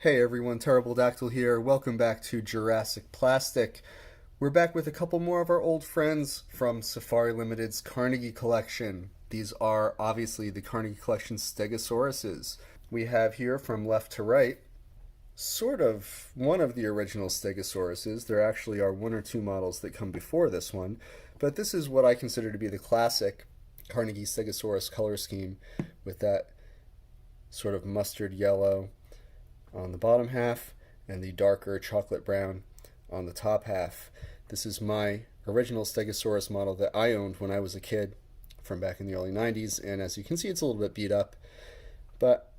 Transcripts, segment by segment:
Hey everyone, Terrible Dactyl here. Welcome back to Jurassic Plastic. We're back with a couple more of our old friends from Safari Limited's Carnegie Collection. These are obviously the Carnegie Collection Stegosauruses. We have here from left to right sort of one of the original Stegosauruses. There actually are one or two models that come before this one, but this is what I consider to be the classic Carnegie Stegosaurus color scheme with that sort of mustard yellow on the bottom half and the darker chocolate brown on the top half. This is my original Stegosaurus model that I owned when I was a kid from back in the early 90s, and as you can see, it's a little bit beat up, but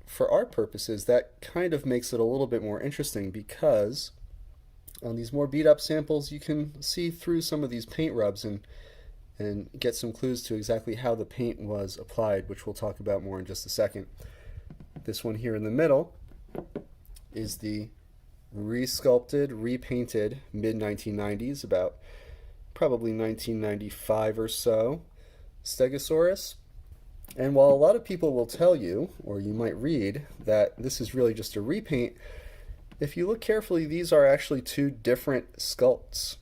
for our purposes that kind of makes it a little bit more interesting because on these more beat up samples you can see through some of these paint rubs and get some clues to exactly how the paint was applied, which we'll talk about more in just a second. This one here in the middle is the resculpted, repainted mid-1990s, about probably 1995 or so, Stegosaurus. And while a lot of people will tell you, or you might read, that this is really just a repaint, if you look carefully, these are actually two different sculpts.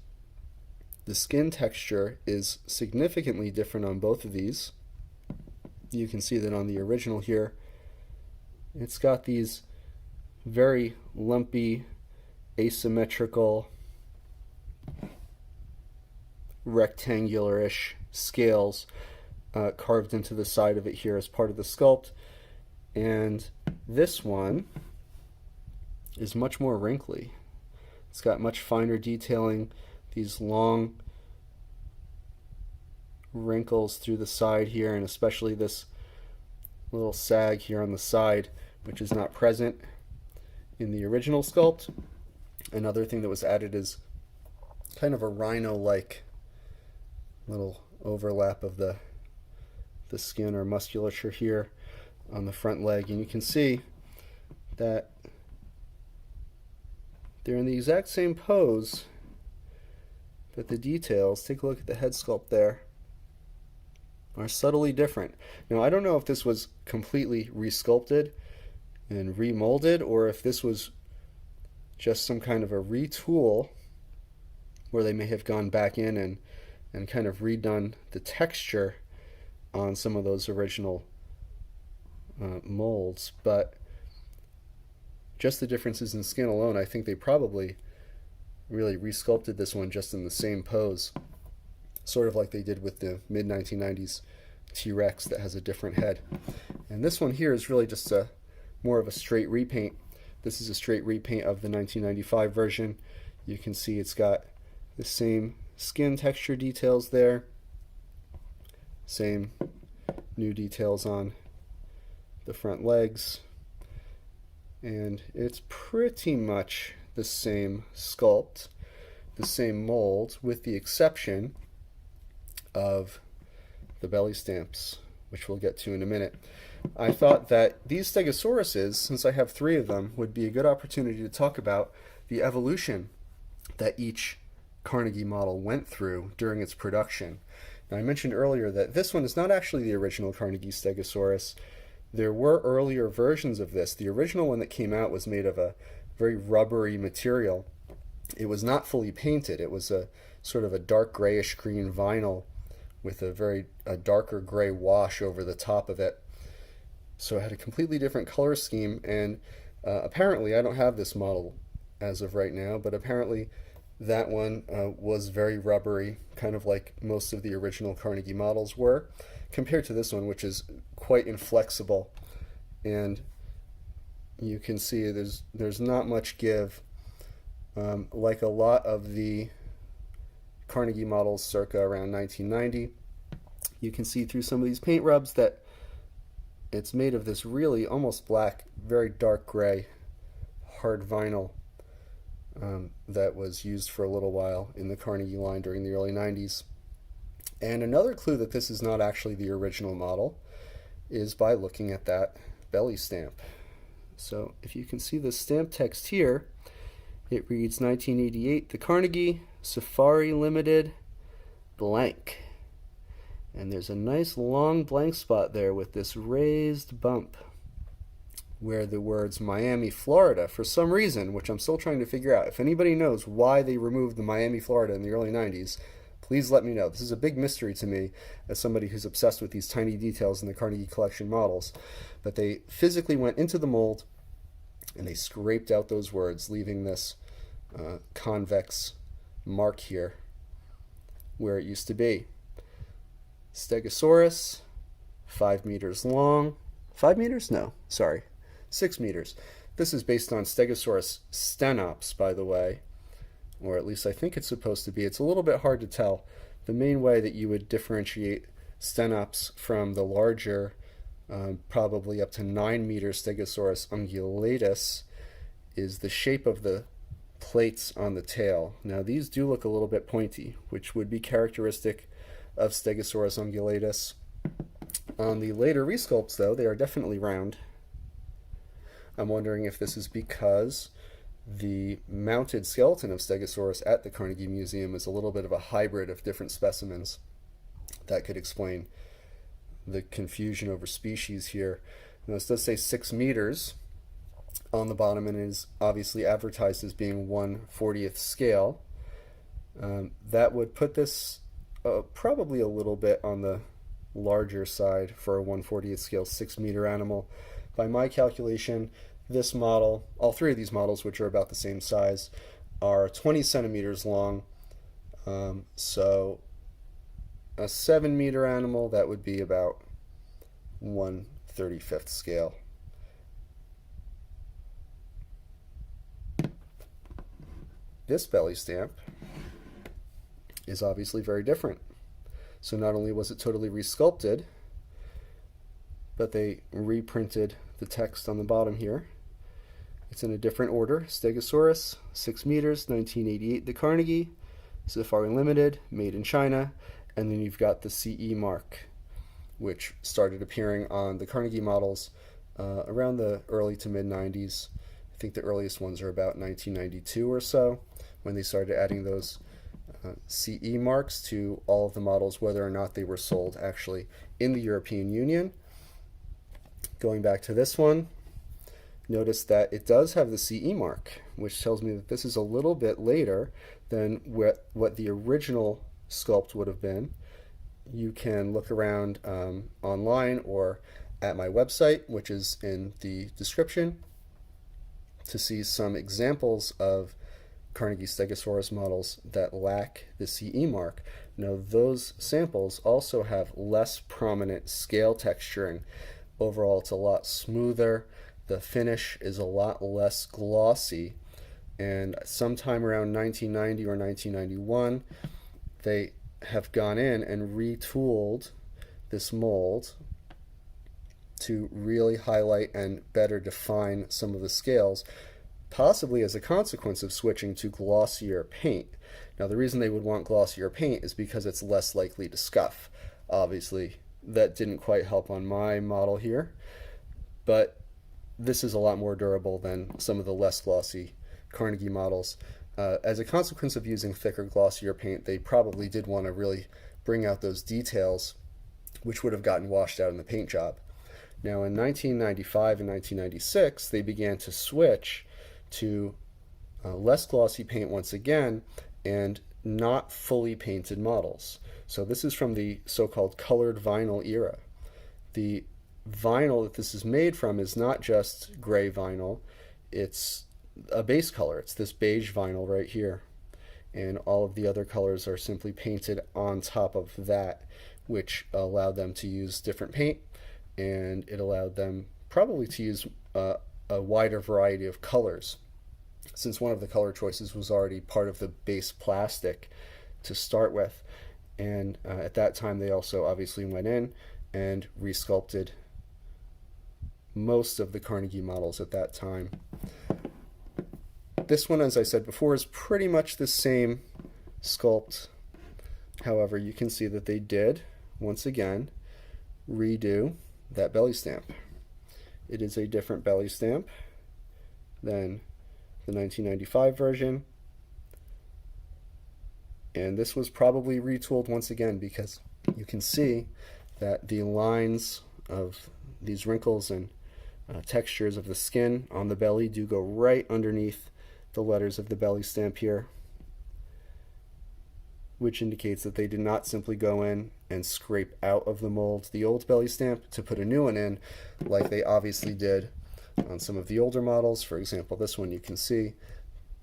The skin texture is significantly different on both of these. You can see that on the original here, it's got these very lumpy, asymmetrical, rectangular-ish scales carved into the side of it here as part of the sculpt. And this one is much more wrinkly. It's got much finer detailing, these long wrinkles through the side here, and especially this little sag here on the side, which is not present in the original sculpt. Another thing that was added is kind of a rhino-like little overlap of the skin or musculature here on the front leg, and you can see that they're in the exact same pose, but the details, take a look at the head sculpt there, are subtly different. Now I don't know if this was completely resculpted and remolded, or if this was just some kind of a retool where they may have gone back in and kind of redone the texture on some of those original molds. But just the differences in skin alone, I think they probably really resculpted this one just in the same pose, sort of like they did with the mid-1990s T-Rex that has a different head. And this one here is really just more of a straight repaint. This is a straight repaint of the 1995 version. You can see it's got the same skin texture details there, same new details on the front legs, and it's pretty much the same sculpt, the same mold, with the exception of the belly stamps, which we'll get to in a minute. I thought that these Stegosauruses, since I have three of them, would be a good opportunity to talk about the evolution that each Carnegie model went through during its production. Now, I mentioned earlier that this one is not actually the original Carnegie Stegosaurus. There were earlier versions of this. The original one that came out was made of a very rubbery material. It was not fully painted. It was a sort of a dark grayish green vinyl with a darker gray wash over the top of it. So it had a completely different color scheme, and apparently, I don't have this model as of right now, but apparently that one was very rubbery, kind of like most of the original Carnegie models were, compared to this one, which is quite inflexible. And you can see there's not much give. Like a lot of the Carnegie models circa around 1990, you can see through some of these paint rubs that it's made of this really almost black, very dark gray, hard vinyl that was used for a little while in the Carnegie line during the early 90s. And another clue that this is not actually the original model is by looking at that belly stamp. So if you can see the stamp text here, it reads 1988, the Carnegie Safari Ltd. blank. And there's a nice long blank spot there with this raised bump where the words Miami, Florida, for some reason, which I'm still trying to figure out. If anybody knows why they removed the Miami, Florida in the early 90s, please let me know. This is a big mystery to me as somebody who's obsessed with these tiny details in the Carnegie Collection models. But they physically went into the mold and they scraped out those words, leaving this convex mark here where it used to be. Stegosaurus, 5 meters long. 5 meters? No, sorry. 6 meters. This is based on Stegosaurus stenops, by the way, or at least I think it's supposed to be. It's a little bit hard to tell. The main way that you would differentiate stenops from the larger, probably up to 9 meter Stegosaurus ungulatus, is the shape of the plates on the tail. Now these do look a little bit pointy, which would be characteristic of Stegosaurus ungulatus. On the later resculpts, though, they are definitely round. I'm wondering if this is because the mounted skeleton of Stegosaurus at the Carnegie Museum is a little bit of a hybrid of different specimens. That could explain the confusion over species here. Now, this does say 6 meters on the bottom and is obviously advertised as being 1/40th scale. That would put this probably a little bit on the larger side for a 1/40th scale 6 meter animal. By my calculation, this model, all three of these models, which are about the same size, are 20 centimeters long. So a 7 meter animal, that would be about 1/35th scale. This belly stamp is obviously very different. So not only was it totally resculpted, but they reprinted the text on the bottom here. It's in a different order. Stegosaurus, 6 meters, 1988, the Carnegie, Safari Ltd, made in China, and then you've got the CE mark, which started appearing on the Carnegie models around the early to mid-90s. I think the earliest ones are about 1992 or so, when they started adding those CE marks to all of the models, whether or not they were sold actually in the European Union. Going back to this one, notice that it does have the CE mark, which tells me that this is a little bit later than what the original sculpt would have been. You can look around online or at my website, which is in the description, to see some examples of Carnegie Stegosaurus models that lack the CE mark. Now, those samples also have less prominent scale texturing. Overall, it's a lot smoother. The finish is a lot less glossy. And sometime around 1990 or 1991, they have gone in and retooled this mold to really highlight and better define some of the scales, possibly as a consequence of switching to glossier paint. Now, the reason they would want glossier paint is because it's less likely to scuff. Obviously, that didn't quite help on my model here, but this is a lot more durable than some of the less glossy Carnegie models. As a consequence of using thicker, glossier paint, they probably did want to really bring out those details, which would have gotten washed out in the paint job. Now, in 1995 and 1996, they began to switch to less glossy paint once again, and not fully painted models. So this is from the so-called colored vinyl era. The vinyl that this is made from is not just gray vinyl, it's a base color. It's this beige vinyl right here. And all of the other colors are simply painted on top of that, which allowed them to use different paint, and it allowed them probably to use a wider variety of colors, since one of the color choices was already part of the base plastic to start with. And at that time, they also obviously went in and resculpted most of the Carnegie models at that time. This one, as I said before, is pretty much the same sculpt. However, you can see that they did, once again, redo that belly stamp. It is a different belly stamp than the 1995 version. And this was probably retooled once again, because you can see that the lines of these wrinkles and textures of the skin on the belly do go right underneath the letters of the belly stamp here, which indicates that they did not simply go in and scrape out of the mold the old belly stamp to put a new one in, like they obviously did on some of the older models. For example, this one, you can see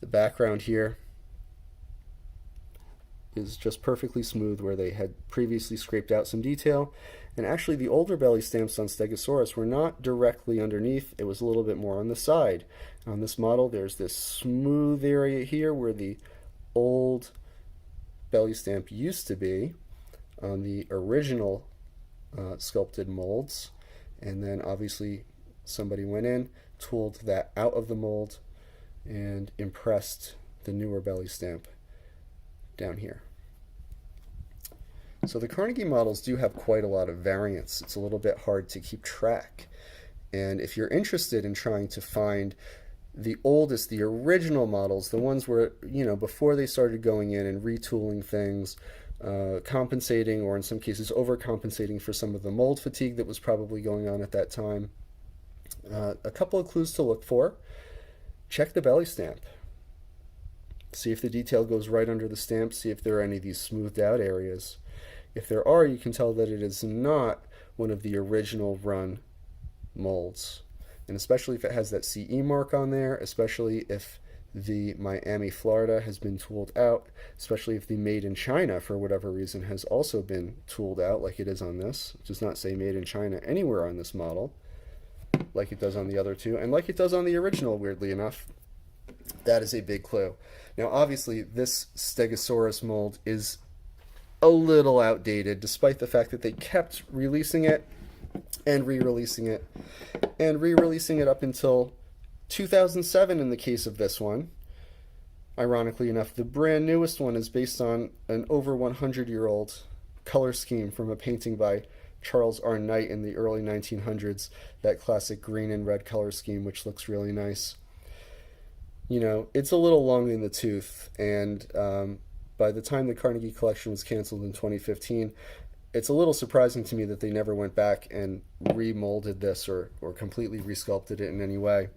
the background here is just perfectly smooth where they had previously scraped out some detail. And actually the older belly stamps on Stegosaurus were not directly underneath, it was a little bit more on the side. On this model there's this smooth area here where the old belly stamp used to be on the original sculpted molds, and then obviously somebody went in, tooled that out of the mold, and impressed the newer belly stamp down here. So the Carnegie models do have quite a lot of variance. It's a little bit hard to keep track. And if you're interested in trying to find the oldest, the original models, the ones where, you know, before they started going in and retooling things, compensating, or in some cases overcompensating for some of the mold fatigue that was probably going on at that time, a couple of clues to look for. Check the belly stamp. See if the detail goes right under the stamp, see if there are any of these smoothed out areas. If there are, you can tell that it is not one of the original run molds. And especially if it has that CE mark on there, especially if the Miami, Florida has been tooled out, especially if the made in China, for whatever reason, has also been tooled out like it is on this. It does not say made in China anywhere on this model, like it does on the other two, and like it does on the original, weirdly enough. That is a big clue. Now, obviously, this Stegosaurus mold is a little outdated, despite the fact that they kept releasing it and re-releasing it and re-releasing it up until 2007 in the case of this one. Ironically enough, the brand newest one is based on an over 100-year-old color scheme from a painting by Charles R. Knight in the early 1900s, that classic green and red color scheme, which looks really nice. You know, it's a little long in the tooth, and by the time the Carnegie Collection was canceled in 2015, it's a little surprising to me that they never went back and remolded this or completely resculpted it in any way.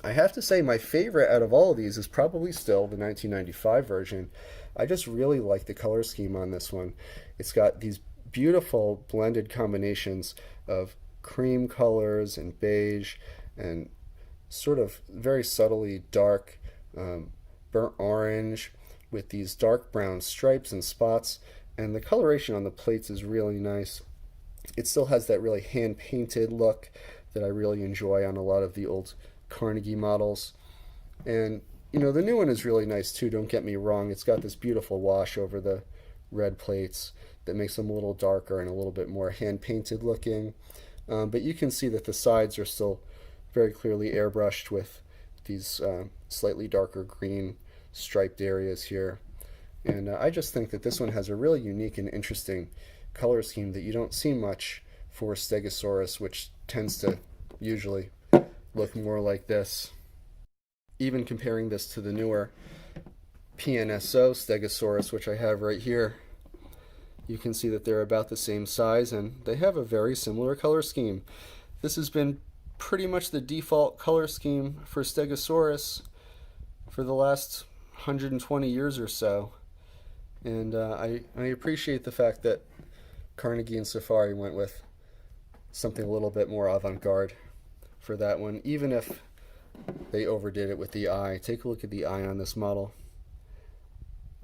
I have to say my favorite out of all of these is probably still the 1995 version. I just really like the color scheme on this one. It's got these beautiful blended combinations of cream colors and beige and sort of very subtly dark burnt orange with these dark brown stripes and spots, and the coloration on the plates is really nice. It still has that really hand-painted look that I really enjoy on a lot of the old Carnegie models. And you know, the new one is really nice too, don't get me wrong. It's got this beautiful wash over the red plates that makes them a little darker and a little bit more hand-painted looking, but you can see that the sides are still very clearly airbrushed with these slightly darker green striped areas here. And I just think that this one has a really unique and interesting color scheme that you don't see much for Stegosaurus, which tends to usually look more like this. Even comparing this to the newer PNSO Stegosaurus, which I have right here, you can see that they're about the same size and they have a very similar color scheme. This has been pretty much the default color scheme for Stegosaurus for the last 120 years or so. And I appreciate the fact that Carnegie and Safari went with something a little bit more avant-garde for that one, even if they overdid it with the eye. Take a look at the eye on this model.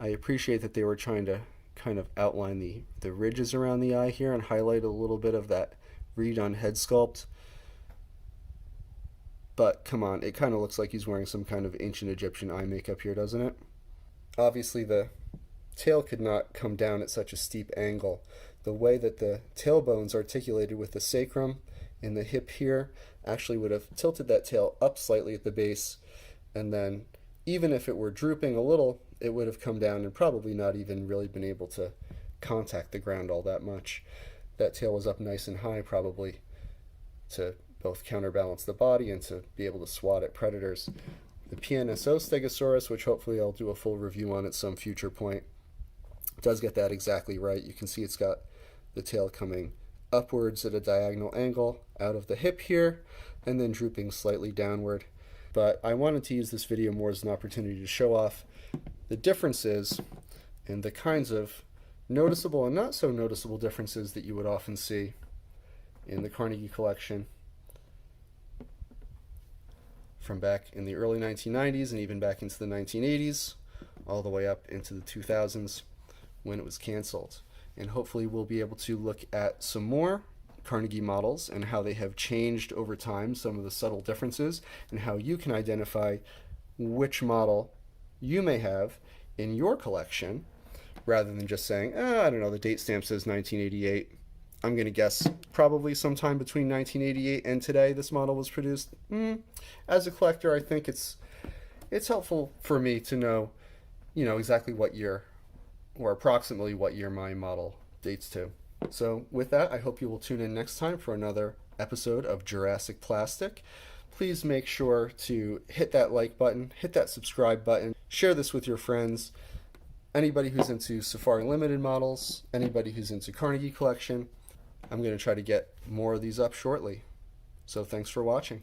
I appreciate that they were trying to kind of outline the ridges around the eye here and highlight a little bit of that redone head sculpt. But come on, it kind of looks like he's wearing some kind of ancient Egyptian eye makeup here, doesn't it? Obviously the tail could not come down at such a steep angle. The way that the tailbone's articulated with the sacrum and the hip here actually would have tilted that tail up slightly at the base, and then even if it were drooping a little, it would have come down and probably not even really been able to contact the ground all that much. That tail was up nice and high, probably to both counterbalance the body and to be able to swat at predators. The PNSO Stegosaurus, which hopefully I'll do a full review on at some future point, does get that exactly right. You can see it's got the tail coming upwards at a diagonal angle out of the hip here, and then drooping slightly downward. But I wanted to use this video more as an opportunity to show off the differences and the kinds of noticeable and not so noticeable differences that you would often see in the Carnegie collection from back in the early 1990s and even back into the 1980s, all the way up into the 2000s when it was canceled. And hopefully we'll be able to look at some more Carnegie models and how they have changed over time, some of the subtle differences, and how you can identify which model you may have in your collection, rather than just saying, I don't know, the date stamp says 1988. I'm going to guess probably sometime between 1988 and today this model was produced. As a collector, I think it's helpful for me to know, exactly what year, or approximately what year my model dates to. So with that, I hope you will tune in next time for another episode of Jurassic Plastic. Please make sure to hit that like button, hit that subscribe button, share this with your friends, anybody who's into Safari Ltd models, anybody who's into Carnegie Collection. I'm going to try to get more of these up shortly. So thanks for watching.